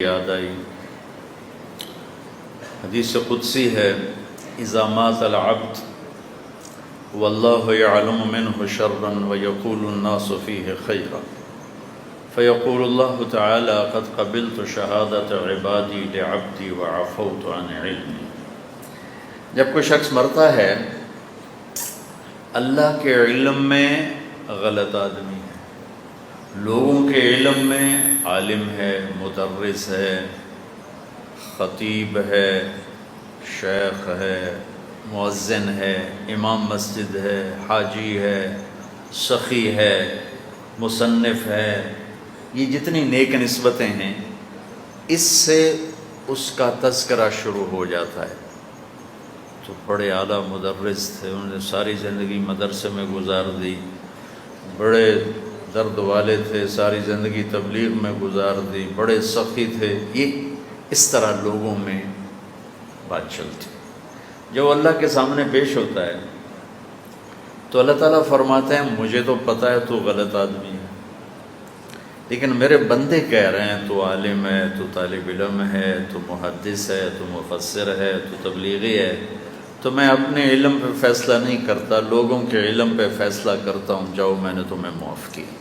یاد آئی حدیث قدسی ہے، اذا مات العبد واللہ یعلم منہ شرا ویقول الناس فیہ خیرا فیقول اللہ تعالی قد قبلت شہادت عبادی لعبدی وعفوت عن علمی۔ جب کوئی شخص مرتا ہے اللہ کے علم میں غلط آدمی ہے، لوگوں کے علم میں عالم ہے، مدرس ہے، خطیب ہے، شیخ ہے، مؤذن ہے، امام مسجد ہے، حاجی ہے، سخی ہے، مصنف ہے، یہ جتنی نیک نسبتیں ہیں اس سے اس کا تذکرہ شروع ہو جاتا ہے۔ تو بڑے اعلیٰ مدرس تھے، انہوں نے ساری زندگی مدرسے میں گزار دی، بڑے درد والے تھے، ساری زندگی تبلیغ میں گزار دی، بڑے سخی تھے، یہ اس طرح لوگوں میں بات چلتی۔ جب اللہ کے سامنے پیش ہوتا ہے تو اللہ تعالیٰ فرماتے ہیں مجھے تو پتہ ہے تو غلط آدمی ہے، لیکن میرے بندے کہہ رہے ہیں تو عالم ہے، تو طالب علم ہے، تو محدث ہے، تو مفسر ہے، تو تبلیغی ہے، تو میں اپنے علم پہ فیصلہ نہیں کرتا، لوگوں کے علم پہ فیصلہ کرتا ہوں، جاؤ میں نے تمہیں معاف کیا۔